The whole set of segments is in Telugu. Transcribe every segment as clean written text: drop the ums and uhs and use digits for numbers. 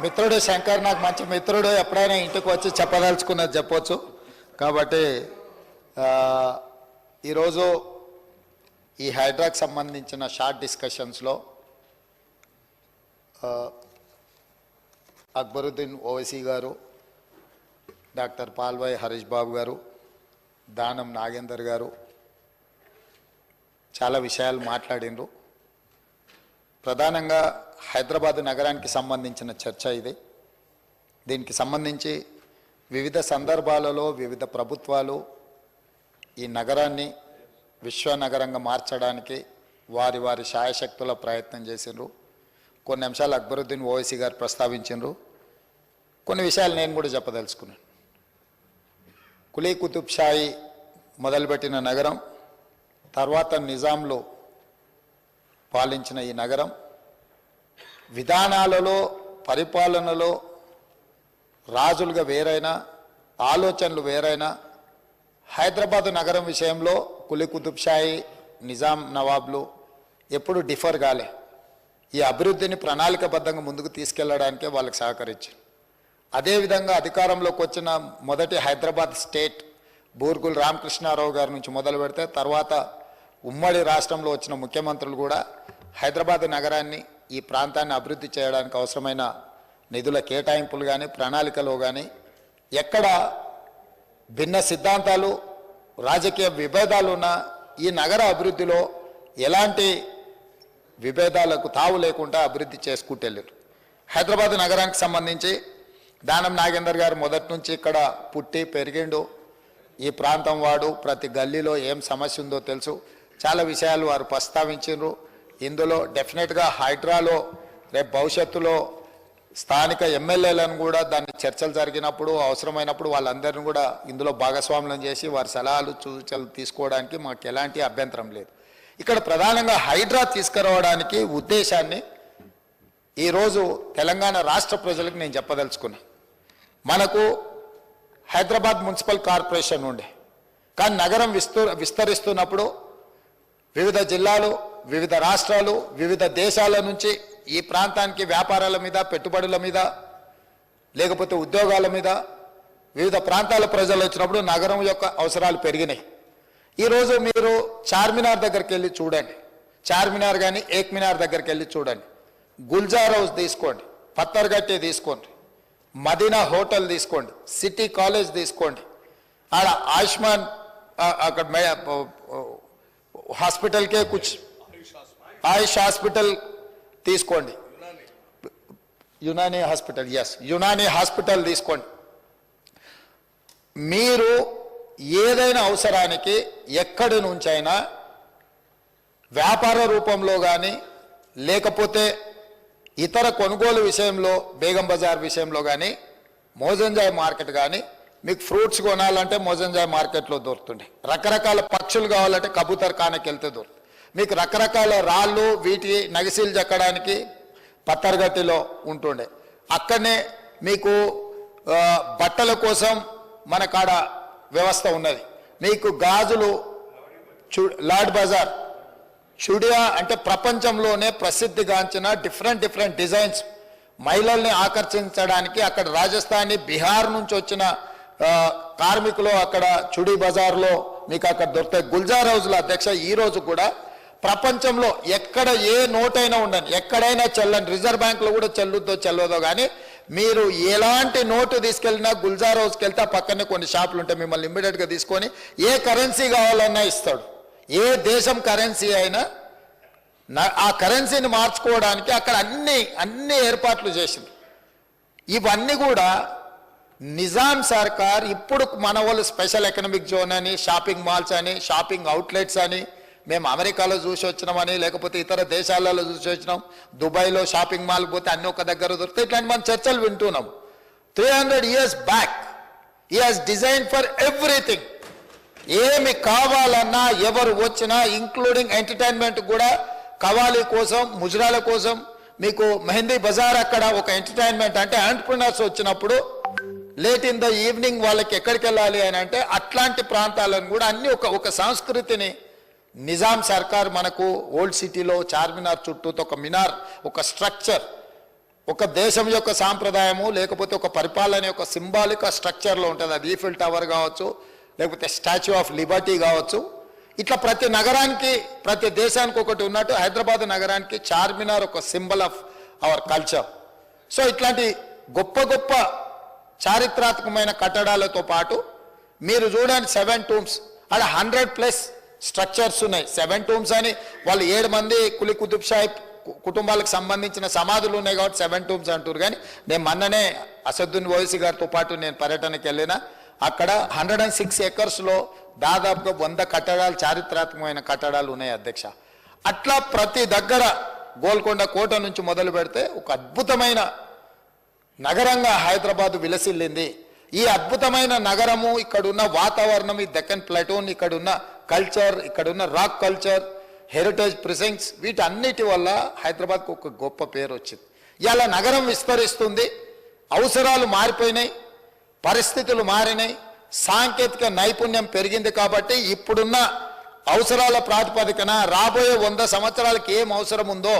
మిత్రుడు శంకర్ నాకు మంచి మిత్రుడు, ఎప్పుడైనా ఇంటికి వచ్చి చెప్పదలుచుకున్నది చెప్పొచ్చు. కాబట్టి ఈరోజు ఈ హైడ్రాకి సంబంధించిన షార్ట్ డిస్కషన్స్లో అక్బరుద్దీన్ ఓవైసీ గారు, డాక్టర్ పాల్వాయి హరీష్ బాబు గారు, దానం నాగేందర్ గారు చాలా విషయాలు మాట్లాడినరు. ప్రధానంగా హైదరాబాద్ నగరానికి సంబంధించిన చర్చ ఇది. దీనికి సంబంధించి వివిధ సందర్భాలలో వివిధ ప్రభుత్వాలు ఈ నగరాన్ని విశ్వనగరంగా మార్చడానికి వారి వారి శాయశక్తుల ప్రయత్నం చేసిండ్రు. కొన్ని అంశాలు అక్బరుద్దీన్ ఓవైసీ గారు ప్రస్తావించిండ్రు, కొన్ని విషయాలు నేను కూడా చెప్పదలుచుకున్నాను. కులీ కుతుబ్ షాయి మొదలుపెట్టిన నగరం, తర్వాత నిజాంలో పాలించిన ఈ నగరం విధానాలలో పరిపాలనలో రాజులుగా వేరైనా, ఆలోచనలు వేరైనా, హైదరాబాదు నగరం విషయంలో కులీ కుతుబ్ షాయి, నిజాం నవాబ్లు ఎప్పుడు డిఫర్ కాలే. ఈ అభివృద్ధిని ప్రణాళికబద్ధంగా ముందుకు తీసుకెళ్లడానికే వాళ్ళకి సహకరించారు. అదేవిధంగా అధికారంలోకి వచ్చిన మొదటి హైదరాబాద్ స్టేట్ బూర్గుల్ రామకృష్ణారావు గారి నుంచి మొదలు పెడితే తర్వాత ఉమ్మడి రాష్ట్రంలో వచ్చిన ముఖ్యమంత్రులు కూడా హైదరాబాద్ నగరాన్ని, ఈ ప్రాంతాన్ని అభివృద్ధి చేయడానికి అవసరమైన నిధుల కేటాయింపులు కానీ, ప్రణాళికలో కానీ ఎక్కడ భిన్న సిద్ధాంతాలు, రాజకీయ విభేదాలు ఉన్న ఈ నగర అభివృద్ధిలో ఎలాంటి విభేదాలకు తావు లేకుండా అభివృద్ధి చేసుకుంటూ వెళ్ళారు. హైదరాబాద్ నగరానికి సంబంధించి దానం నాగేందర్ గారు మొదటి నుంచి ఇక్కడ పుట్టి పెరిగిండు. ఈ ప్రాంతం వాడు, ప్రతి గల్లీలో ఏం సమస్య ఉందో తెలుసు. చాలా విషయాలు వారు ప్రస్తావించారు. ఇందులో డెఫినెట్గా హైడ్రాలో రేపు భవిష్యత్తులో స్థానిక ఎమ్మెల్యేలను కూడా దాన్ని చర్చలు జరిగినప్పుడు అవసరమైనప్పుడు వాళ్ళందరినీ కూడా ఇందులో భాగస్వామ్యం చేసి వారి సలహాలు సూచనలు తీసుకోవడానికి మాకు ఎలాంటి అభ్యంతరం లేదు. ఇక్కడ ప్రధానంగా హైడ్రా తీసుకురావడానికి ఉద్దేశాన్ని ఈరోజు తెలంగాణ రాష్ట్ర ప్రజలకు నేను చెప్పదలుచుకున్నా. మనకు హైదరాబాద్ మున్సిపల్ కార్పొరేషన్ ఉండే, కానీ నగరం విస్తరిస్తున్నప్పుడు వివిధ జిల్లాలు, వివిధ రాష్ట్రాలు, వివిధ దేశాల నుంచి ఈ ప్రాంతానికి వ్యాపారాల మీద, పెట్టుబడుల మీద, లేకపోతే ఉద్యోగాల మీద వివిధ ప్రాంతాల ప్రజలు వచ్చినప్పుడు నగరం యొక్క అవసరాలు పెరిగినాయి. ఈరోజు మీరు చార్మినార్ దగ్గరికి వెళ్ళి చూడండి, చార్మినార్ కానీ ఏక్ మినార్ దగ్గరికి వెళ్ళి చూడండి, గుల్జార్ హౌస్ తీసుకోండి, పత్తర్గట్టి తీసుకోండి, మదీనా హోటల్ తీసుకోండి, సిటీ కాలేజ్ తీసుకోండి, ఆడ ఆయుష్మాన్ అక్కడ హాస్పిటల్కే ఆయుష్ హాస్పిటల్ తీసుకోండి, యునానీ హాస్పిటల్, యునానీ హాస్పిటల్ తీసుకోండి. మీరు ఏదైనా అవసరానికి ఎక్కడి నుంచైనా వ్యాపార రూపంలో కానీ, లేకపోతే ఇతర కొనుగోలు విషయంలో బేగం బజార్ విషయంలో కానీ, మోజంజాయ్ మార్కెట్ కానీ, మీకు ఫ్రూట్స్ కొనాలంటే మోజంజాయ్ మార్కెట్లో దొరుకుతుండే, రకరకాల పక్షులు కావాలంటే కబూతర్ ఖానాకి వెళ్తే దొరుకుతుంది, మీకు రకరకాల రాళ్ళు వీటి నగిసీలు చెక్కడానికి పత్తర్గట్టిలో ఉంటుండే, అక్కడనే మీకు బట్టల కోసం మన కాడ వ్యవస్థ ఉన్నది, మీకు గాజులు లాడ్ బజార్, చుడియా అంటే ప్రపంచంలోనే ప్రసిద్ధిగాంచిన డిఫరెంట్ డిజైన్స్ మహిళల్ని ఆకర్షించడానికి అక్కడ రాజస్థానీ, బీహార్ నుంచి వచ్చిన కార్మికులు అక్కడ చుడి బజార్లో మీకు అక్కడ దొరుకుతాయి. గుల్జార్ హౌస్లో అధ్యక్ష ఈరోజు కూడా ప్రపంచంలో ఎక్కడ ఏ నోటైనా ఉండని, ఎక్కడైనా చెల్లని, రిజర్వ్ బ్యాంక్లో కూడా చెల్లదో కానీ మీరు ఎలాంటి నోటు తీసుకెళ్ళినా గుల్జార్ హౌస్కి వెళ్తే పక్కనే కొన్ని షాపులు ఉంటాయి, మిమ్మల్ని ఇమ్మీడియట్గా తీసుకొని ఏ కరెన్సీ కావాలన్నా ఇస్తాడు. ఏ దేశం కరెన్సీ అయినా ఆ కరెన్సీని మార్చుకోవడానికి అక్కడ అన్ని ఏర్పాట్లు చేసింది. ఇవన్నీ కూడా నిజాం సర్కార్ ఇప్పుడు మన వాళ్ళు స్పెషల్ ఎకనామిక్ జోన్ అని, షాపింగ్ మాల్స్ అని, షాపింగ్ అవుట్లెట్స్ అని, మేము అమెరికాలో చూసి వచ్చినామని, లేకపోతే ఇతర దేశాలలో చూసి వచ్చినాం, దుబాయ్లో షాపింగ్ మాల్కి పోతే అన్ని ఒక దగ్గర దొరుకుతాయి, ఇట్లాంటి మనం చర్చలు వింటున్నాం. 300 years back he has design for everything. ఏమి కావాలన్నా ఎవరు వచ్చినా, ఇంక్లూడింగ్ ఎంటర్టైన్మెంట్ కూడా, కవాలి కోసం, ముజరాల కోసం, మీకు మెహందీ బజార్ అక్కడ ఒక ఎంటర్టైన్మెంట్ అంటే ఎంటర్ప్రినర్స్ వచ్చినప్పుడు లేట్ ఇన్ ద ఈవినింగ్ వాళ్ళకి ఎక్కడికి వెళ్ళాలి అని అంటే అట్లాంటి ప్రాంతాలను కూడా అన్ని ఒక సంస్కృతిని నిజాం సర్కార్ మనకు ఓల్డ్ సిటీలో చార్మినార్ చుట్టూతో ఒక మినార్, ఒక స్ట్రక్చర్ ఒక దేశం యొక్క సాంప్రదాయము లేకపోతే ఒక పరిపాలన యొక్క సింబాలిక్ స్ట్రక్చర్లో ఉంటుంది. అది ఈఫిల్ టవర్ కావచ్చు, లేకపోతే స్టాచ్యూ ఆఫ్ లిబర్టీ కావచ్చు. ఇట్లా ప్రతి నగరానికి ప్రతి దేశానికి ఒకటి ఉన్నట్టు హైదరాబాద్ నగరానికి చార్మినార్ ఒక symbol of our culture. So ఇట్లాంటి గొప్ప గొప్ప చారిత్రాత్మకమైన కట్టడాలతో పాటు మీరు చూడండి 7 టూమ్స్, అక్కడ 100+ స్ట్రక్చర్స్ ఉన్నాయి. 7 టూమ్స్ అని వాళ్ళు 7 మంది కులీ కుతుబ్ షాహీ కుటుంబాలకు సంబంధించిన సమాధులు ఉన్నాయి కాబట్టి 7 టూమ్స్ అంటారు. కానీ నేను మొన్ననే అసదుద్దీన్ ఓవైసీ గారితో పాటు నేను పర్యటనకి వెళ్ళిన, అక్కడ 106 ఎకర్స్లో దాదాపుగా 100 కట్టడాలు చారిత్రాత్మకమైన కట్టడాలు ఉన్నాయి అధ్యక్ష. అట్లా ప్రతి దగ్గర గోల్కొండ కోట నుంచి మొదలు పెడితే ఒక అద్భుతమైన నగరంగా హైదరాబాద్ విలసిల్లింది. ఈ అద్భుతమైన నగరము, ఇక్కడున్న వాతావరణం, ఈ దక్కన్ ప్లాటూన్, ఇక్కడున్న కల్చర్, ఇక్కడున్న రాక్ కల్చర్, హెరిటేజ్ ప్రిసెంట్స్, వీటన్నిటి వల్ల హైదరాబాద్కు ఒక గొప్ప పేరు వచ్చింది. ఇలా నగరం విస్తరిస్తుంది, అవసరాలు మారిపోయినాయి, పరిస్థితులు మారినాయి, సాంకేతిక నైపుణ్యం పెరిగింది. కాబట్టి ఇప్పుడున్న అవసరాల ప్రాతిపదికన రాబోయే 100 సంవత్సరాలకి ఏం అవసరం ఉందో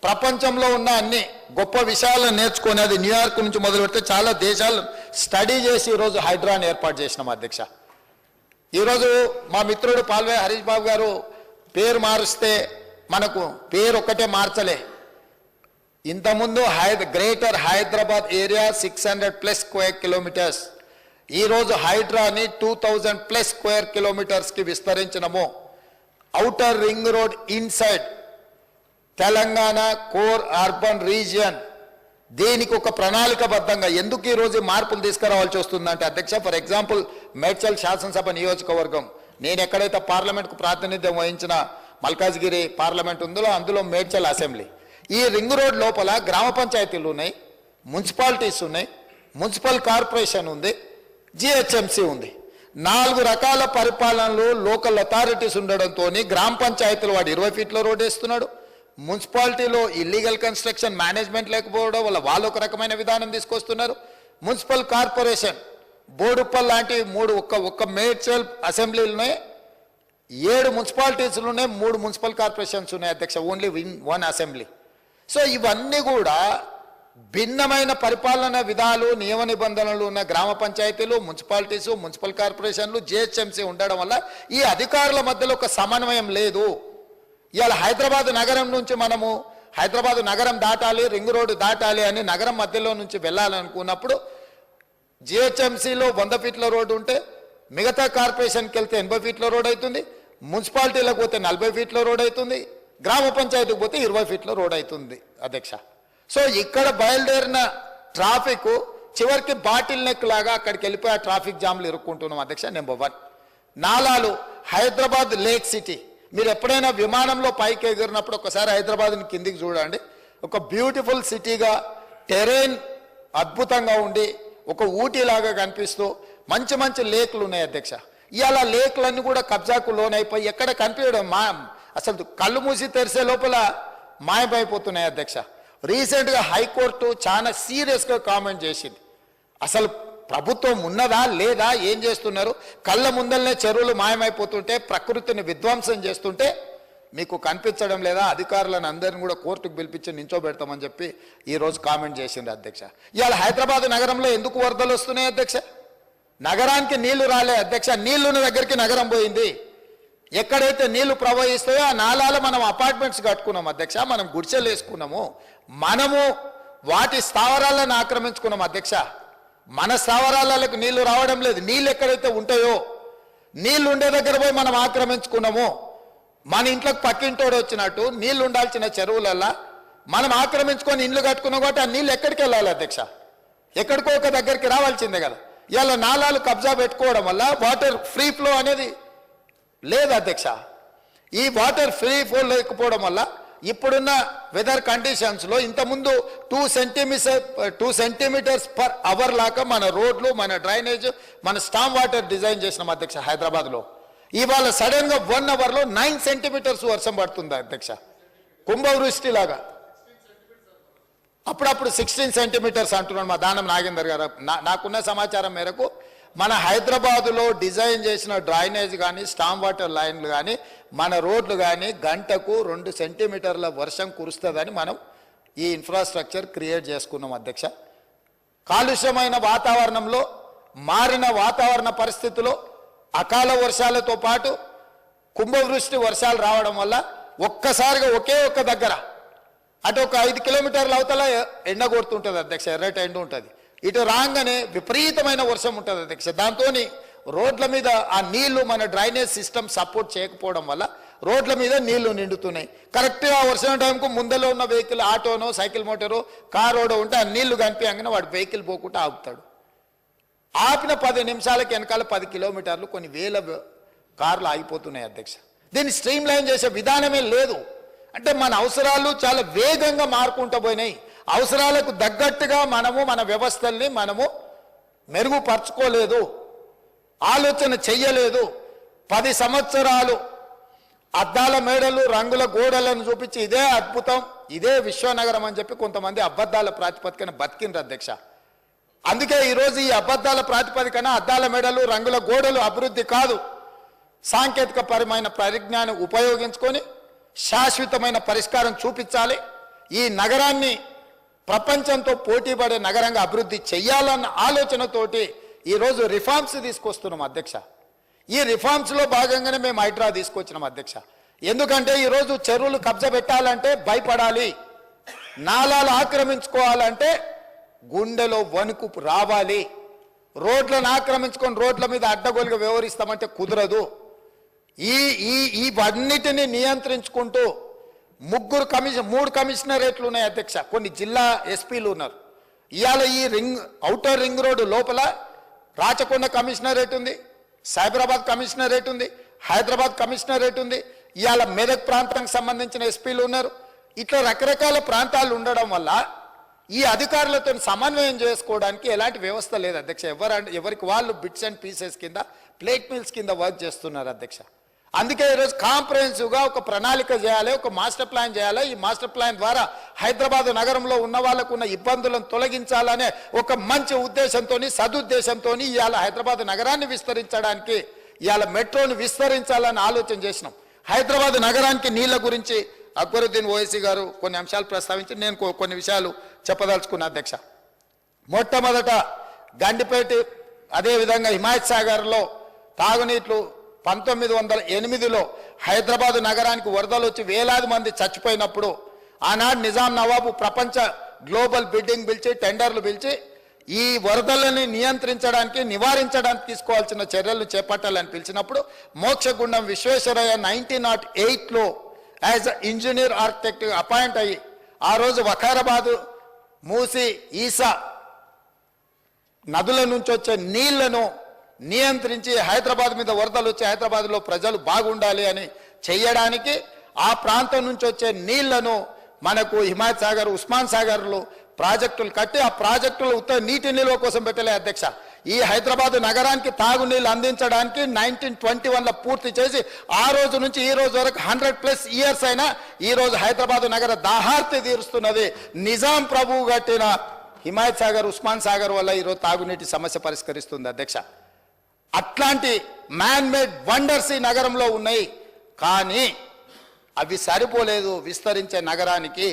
ప్రపంచంలో ఉన్న అన్ని గొప్ప విషయాలను నేర్చుకుని, అది న్యూయార్క్ నుంచి మొదలు పెడితే చాలా దేశాలు స్టడీ చేసి ఈరోజు హైడ్రాని ఏర్పాటు చేసినాం అధ్యక్ష. ఈరోజు మా మిత్రుడు పాల్వే హరీష్ బాబు గారు పేరు మారుస్తే మనకు పేరు ఒక్కటే మార్చలే. ఇంతకుముందు greater Hyderabad area 600+ square kilometres, ఈరోజు హైడ్రాని 2000+ స్క్వేర్ కిలోమీటర్స్కి విస్తరించినము. Outer ring road inside Telangana core urban region, దీనికి ఒక ప్రణాళికబద్ధంగా ఎందుకు ఈరోజు మార్పులు తీసుకురావాల్సి వస్తుందంటే అధ్యక్ష, ఫర్ ఎగ్జాంపుల్ మేడ్చల్ శాసనసభ నియోజకవర్గం, నేను ఎక్కడైతే పార్లమెంట్కు ప్రాతినిధ్యం వహించిన మల్కాజ్గిరి పార్లమెంట్ ఉందో అందులో మేడ్చల్ అసెంబ్లీ. ఈ రింగ్ రోడ్ లోపల గ్రామ పంచాయతీలు ఉన్నాయి, మున్సిపాలిటీస్ ఉన్నాయి, మున్సిపల్ కార్పొరేషన్ ఉంది, జిహెచ్ఎంసీ ఉంది. 4 రకాల పరిపాలనలు లోకల్ అథారిటీస్ ఉండడంతో గ్రామ పంచాయతీలు వాడు 20 ఫీట్ల రోడ్ వేస్తున్నాడు, మున్సిపాలిటీలో ఇల్లీగల్ కన్స్ట్రక్షన్ మేనేజ్మెంట్ లేకపోవడం వల్ల వాళ్ళు ఒక రకమైన విధానం తీసుకొస్తున్నారు, మున్సిపల్ కార్పొరేషన్ బోడుప్పల్ లాంటి 3 ఒక్క మేడ్చల్ అసెంబ్లీలోనే 7 మున్సిపాలిటీస్లు ఉన్నాయి, 3 మున్సిపల్ కార్పొరేషన్స్ ఉన్నాయి అధ్యక్ష, ఓన్లీ 1 అసెంబ్లీ. సో ఇవన్నీ కూడా భిన్నమైన పరిపాలన విధాలు, నియమ నిబంధనలు ఉన్న గ్రామ పంచాయతీలు, మున్సిపాలిటీసు, మున్సిపల్ కార్పొరేషన్లు, జిహెచ్ఎంసీ ఉండడం వల్ల ఈ అధికారుల మధ్యలో ఒక సమన్వయం లేదు. ఇవాళ హైదరాబాద్ నగరం నుంచి మనము హైదరాబాద్ నగరం దాటాలి, రింగ్ రోడ్డు దాటాలి అని నగరం మధ్యలో నుంచి వెళ్ళాలనుకున్నప్పుడు జిహెచ్ఎంసీలో 100 ఫీట్ల రోడ్డు ఉంటే మిగతా కార్పొరేషన్కి వెళ్తే 80 ఫీట్ల రోడ్ అవుతుంది, మున్సిపాలిటీలకు పోతే 40 ఫీట్ల రోడ్ అవుతుంది, గ్రామ పంచాయతీకి పోతే 20 ఫీట్ల రోడ్ అవుతుంది అధ్యక్ష. సో ఇక్కడ బయలుదేరిన ట్రాఫిక్ చివరికి బాటిల్ నెక్ లాగా అక్కడికి వెళ్ళిపోయి ఆ ట్రాఫిక్ జామ్లు ఇరుక్కుంటున్నాం అధ్యక్ష. నెంబర్ 1 నాలాలు, హైదరాబాద్ లేక్ సిటీ. మీరు ఎప్పుడైనా విమానంలో పైకి ఎగిరినప్పుడు ఒకసారి హైదరాబాద్ని కిందికి చూడండి, ఒక బ్యూటిఫుల్ సిటీగా, టెరైన్ అద్భుతంగా ఉండి ఒక ఊటీలాగా కనిపిస్తూ మంచి మంచి లేక్లు ఉన్నాయి అధ్యక్ష. ఇవాళ లేక్లన్నీ కూడా కబ్జాకు లోనైపోయి ఎక్కడ కనిపించడం అసలు కళ్ళు మూసి తెరిసే లోపల మాయమైపోతున్నాయి అధ్యక్ష. రీసెంట్గా హైకోర్టు చాలా సీరియస్గా కామెంట్ చేసింది. అసలు ప్రభుత్వం ఉన్నదా లేదా, ఏం చేస్తున్నారు, కళ్ళ ముందలనే చెరువులు మాయమైపోతుంటే, ప్రకృతిని విధ్వంసం చేస్తుంటే మీకు కనిపించడం లేదా, అధికారులను అందరిని కూడా కోర్టుకు పిలిపించి నించోబెడతామని చెప్పి ఈరోజు కామెంట్ చేసింది అధ్యక్ష. ఇవాళ హైదరాబాద్ నగరంలో ఎందుకు వరదలు వస్తున్నాయి అధ్యక్ష? నగరానికి నీళ్లు రాలే అధ్యక్ష, నీళ్లున్న దగ్గరికి నగరం పోయింది. ఎక్కడైతే నీళ్లు ప్రవహిస్తాయో ఆ నాలాలో మనం అపార్ట్మెంట్స్ కట్టుకున్నాం అధ్యక్ష, మనం గుడిసెలు వేసుకున్నాము, మనము వాటి స్థావరాలను ఆక్రమించుకున్నాం అధ్యక్ష. మన స్థావరాలకు నీళ్లు రావడం లేదు. నీళ్ళు ఎక్కడైతే ఉంటాయో, నీళ్లు ఉండే దగ్గర పోయి మనం ఆక్రమించుకున్నాము. మన ఇంట్లోకి పక్కింటోడు వచ్చినట్టు నీళ్లు ఉండాల్సిన చెరువులల్లా మనం ఆక్రమించుకొని ఇండ్లు కట్టుకున్నాం కాబట్టి ఆ నీళ్ళు ఎక్కడికి వెళ్ళాలి అధ్యక్ష? ఎక్కడికో ఒక దగ్గరికి రావాల్సిందే కదా. ఇలా నాలాలు కబ్జా పెట్టుకోవడం వల్ల వాటర్ ఫ్రీ ఫ్లో అనేది లేదు అధ్యక్ష. ఈ వాటర్ ఫ్రీ ఫ్లో లేకపోవడం వల్ల ఇప్పుడున్న వెదర్ కండిషన్స్లో ఇంతకుముందు 2 సెంటీమీటర్స్ పర్ అవర్ లాగా మన రోడ్లు, మన డ్రైనేజ్, మన స్టామ్ వాటర్ డిజైన్ చేసినాం అధ్యక్ష హైదరాబాద్లో. ఇవాళ సడన్గా 1 అవర్లో 9 సెంటీమీటర్స్ వర్షం పడుతుంది అధ్యక్ష, కుంభవృష్టి లాగా. అప్పుడప్పుడు 16 సెంటీమీటర్స్ అంటున్నాడు మా దానం నాగేందర్ గారు. నాకున్న సమాచారం మేరకు మన హైదరాబాదులో డిజైన్ చేసిన డ్రైనేజ్ కానీ, స్టామ్ వాటర్ లైన్లు కానీ, మన రోడ్లు కానీ గంటకు 2 సెంటీమీటర్ల వర్షం కురుస్తుందని మనం ఈ ఇన్ఫ్రాస్ట్రక్చర్ క్రియేట్ చేసుకున్నాం అధ్యక్ష. కాలుష్యమైన వాతావరణంలో, మారిన వాతావరణ పరిస్థితుల్లో అకాల వర్షాలతో పాటు కుంభవృష్టి వర్షాలు రావడం వల్ల ఒక్కసారిగా ఒకే ఒక్క దగ్గర అటు ఒక 5 కిలోమీటర్ల అవతల ఎండ కొడుతుంటుంది అధ్యక్ష, ఎర్రట ఎండ ఉంటుంది. ఇటు రాగానే విపరీతమైన వర్షం ఉంటుంది అధ్యక్ష. దాంతో రోడ్ల మీద ఆ నీళ్లు మన డ్రైనేజ్ సిస్టమ్ సపోర్ట్ చేయకపోవడం వల్ల రోడ్ల మీద నీళ్లు నిండుతున్నాయి. కరెక్ట్గా వర్షం టైంకు ముందలో ఉన్న వెహికల్, ఆటోనో సైకిల్ మోటారో కారోడో ఉంటే ఆ నీళ్లు కనిపించగానే వాడు వెహికల్ పోకుండా ఆపుతాడు. ఆపిన 10 నిమిషాలకి వెనకాల 10 కిలోమీటర్లు కొన్ని వేల కార్లు ఆగిపోతున్నాయి అధ్యక్ష. దీన్ని స్ట్రీమ్ లైన్ చేసే విధానమే లేదు. అంటే మన అవసరాలు చాలా వేగంగా మారుకుంటూ పోయినాయి. అవసరాలకు తగ్గట్టుగా మనము మన వ్యవస్థల్ని మనము మెరుగుపరచుకోలేదు, ఆలోచన చెయ్యలేదు. 10 సంవత్సరాలు అద్దాల మేడలు, రంగుల గోడలను చూపించి ఇదే అద్భుతం, ఇదే విశ్వనగరం అని చెప్పి కొంతమంది అబద్ధాల ప్రాతిపదికన బతికిండ్రు అధ్యక్ష. అందుకే ఈరోజు ఈ అబద్ధాల ప్రాతిపదికన అద్దాల మేడలు, రంగుల గోడలు అభివృద్ధి కాదు. సాంకేతిక పరమైన పరిజ్ఞానం ఉపయోగించుకొని శాశ్వతమైన పరిష్కారం చూపించాలి. ఈ నగరాన్ని ప్రపంచంతో పోటీపడే నగరంగా అభివృద్ధి చెయ్యాలన్న ఆలోచనతోటి ఈరోజు రిఫార్మ్స్ తీసుకొస్తున్నాం అధ్యక్ష. ఈ రిఫార్మ్స్లో భాగంగానే మేము హైడ్రా తీసుకొచ్చినాం అధ్యక్ష. ఎందుకంటే ఈరోజు చెరువులు కబ్జా పెట్టాలంటే భయపడాలి, నాలాలు ఆక్రమించుకోవాలంటే గుండెలో వణుకు రావాలి, రోడ్లను ఆక్రమించుకొని రోడ్ల మీద అడ్డగోలుగా వ్యవహరిస్తామంటే కుదరదు. ఇవన్నిటిని నియంత్రించుకుంటూ 3 కమిషనరేట్లు ఉన్నాయి అధ్యక్ష. కొన్ని జిల్లా ఎస్పీలు ఉన్నారు. ఇవాళ ఈ ఔటర్ రింగ్ రోడ్డు లోపల రాచకొండ కమిషనరేట్ ఉంది, సైబరాబాద్ కమిషనరేట్ ఉంది, హైదరాబాద్ కమిషనరేట్ ఉంది. ఇవాళ మెదక్ ప్రాంతానికి సంబంధించిన ఎస్పీలు ఉన్నారు. ఇట్లా రకరకాల ప్రాంతాలు ఉండడం వల్ల ఈ అధికారులతో సమన్వయం చేసుకోవడానికి ఎలాంటి వ్యవస్థ లేదు అధ్యక్ష. ఎవరికి వాళ్ళు బిట్స్ అండ్ పీసెస్ కింద, ప్లేట్ మిల్స్ కింద వర్క్ చేస్తున్నారు అధ్యక్ష. అందుకే ఈరోజు కాంప్రహెన్సివ్గా ఒక ప్రణాళిక చేయాలి, ఒక మాస్టర్ ప్లాన్ చేయాలి. ఈ మాస్టర్ ప్లాన్ ద్వారా హైదరాబాద్ నగరంలో ఉన్న వాళ్ళకు ఉన్న ఇబ్బందులను తొలగించాలనే ఒక మంచి ఉద్దేశంతో, సదుద్దేశంతో ఇవాళ హైదరాబాద్ నగరాన్ని విస్తరించడానికి, ఇవాళ మెట్రోని విస్తరించాలని ఆలోచన చేసినాం. హైదరాబాద్ నగరానికి నీళ్ల గురించి అక్బరుద్దీన్ ఓవైసీ గారు కొన్ని అంశాలు ప్రస్తావించి నేను కొన్ని విషయాలు చెప్పదలుచుకున్నా అధ్యక్ష. మొట్టమొదట గండిపేట, అదేవిధంగా హిమాయత్ సాగర్లో తాగునీట్లు 1908లో హైదరాబాద్ నగరానికి వరదలు వచ్చి వేలాది మంది చచ్చిపోయినప్పుడు ఆనాడు నిజాం నవాబు ప్రపంచ గ్లోబల్ బిడ్డింగ్ పిలిచి, టెండర్లు పిలిచి ఈ వరదలని నియంత్రించడానికి, నివారించడానికి తీసుకోవాల్సిన చర్యలను చేపట్టాలని పిలిచినప్పుడు మోక్షగుండం విశ్వేశ్వరయ్య 1908లో యాజ్ ఇంజనీర్ ఆర్కిటెక్ట్ అపాయింట్ అయ్యి ఆ రోజు వకారాబాదు, మూసి, ఈసా నదుల నుంచి వచ్చే నీళ్లను నియంత్రించి హైదరాబాద్ మీద వరదలు వచ్చి హైదరాబాద్లో ప్రజలు బాగుండాలి అని చేయడానికి ఆ ప్రాంతం నుంచి వచ్చే నీళ్లను మనకు హిమాయత్ సాగర్, ఉస్మాన్ సాగర్లు ప్రాజెక్టులు కట్టి ఆ ప్రాజెక్టులు ఉత్తర నీటి నిల్వ కోసం పెట్టలే అధ్యక్ష. ఈ హైదరాబాద్ నగరానికి తాగునీళ్ళు అందించడానికి 1921లో పూర్తి చేసి ఆ రోజు నుంచి ఈ రోజు వరకు 100+ ఇయర్స్ అయినా ఈ రోజు హైదరాబాద్ నగర దాహార్తి తీరుస్తున్నది నిజాం ప్రభువు కట్టిన హిమాయత్ సాగర్, ఉస్మాన్ సాగర్ వల్ల ఈరోజు తాగునీటి సమస్య పరిష్కరిస్తుంది అధ్యక్ష. అట్లాంటి మ్యాన్ మేడ్ వండర్స్ ఈ నగరంలో ఉన్నాయి. కానీ అవి సరిపోలేదు విస్తరించే నగరానికి.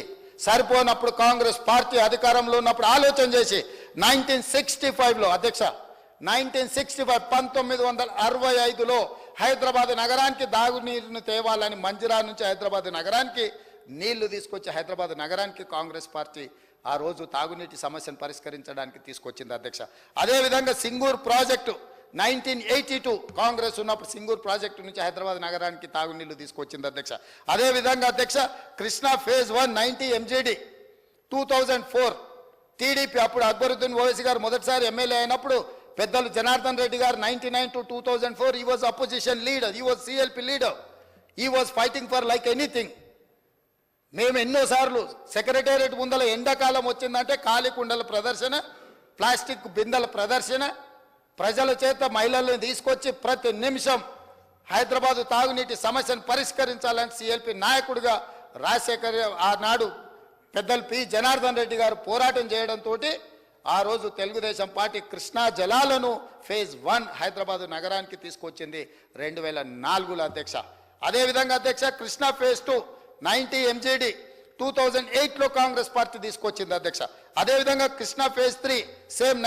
సరిపోనప్పుడు కాంగ్రెస్ పార్టీ అధికారంలో ఉన్నప్పుడు ఆలోచన చేసి 1965లో అధ్యక్ష, 1965లో హైదరాబాద్ నగరానికి తాగునీరును తేవాలని మంజిరా నుంచి హైదరాబాద్ నగరానికి నీళ్లు తీసుకొచ్చి హైదరాబాద్ నగరానికి కాంగ్రెస్ పార్టీ ఆ రోజు తాగునీటి సమస్యను పరిష్కరించడానికి తీసుకొచ్చింది అధ్యక్ష. అదేవిధంగా సింగూర్ ప్రాజెక్టు 1982 కాంగ్రెస్ ఉన్నప్పుడు సింగూర్ ప్రాజెక్టు నుంచి హైదరాబాద్ నగరానికి తాగునీళ్లు తీసుకొచ్చింది అధ్యక్ష. అదేవిధంగా అధ్యక్ష కృష్ణా phase 1 90 MGD 2004 టీడీపీ అప్పుడు అక్బరుద్దీన్ ఓవైసీ గారు మొదటిసారి ఎమ్మెల్యే అయినప్పుడు పెద్దలు జనార్దన్ రెడ్డి గారు 99 to 2004 he was opposition leader, he was CLP leader, he was fighting for like anything. మేము ఎన్నోసార్లు సెక్రటేరియట్ ముందల ఎండాకాలం వచ్చిందంటే ఖాళీ కుండల ప్రదర్శన, ప్లాస్టిక్ బిందెల ప్రదర్శన, ప్రజల చేత మహిళలను తీసుకొచ్చి ప్రతి నిమిషం హైదరాబాదు తాగునీటి సమస్యను పరిష్కరించాలని సిఎల్పి నాయకుడిగా రాజశేఖర్ ఆనాడు పెద్దలు పి జనార్దన్ రెడ్డి గారు పోరాటం చేయడంతో ఆ రోజు తెలుగుదేశం పార్టీ కృష్ణా జలాలను phase 1 హైదరాబాదు నగరానికి తీసుకొచ్చింది 2004లో అధ్యక్ష. అదేవిధంగా అధ్యక్ష కృష్ణా phase 2 90 MGD 2008లో కాంగ్రెస్ పార్టీ తీసుకొచ్చింది అధ్యక్ష. అదేవిధంగా కృష్ణా ఫేజ్ 3 సేమ్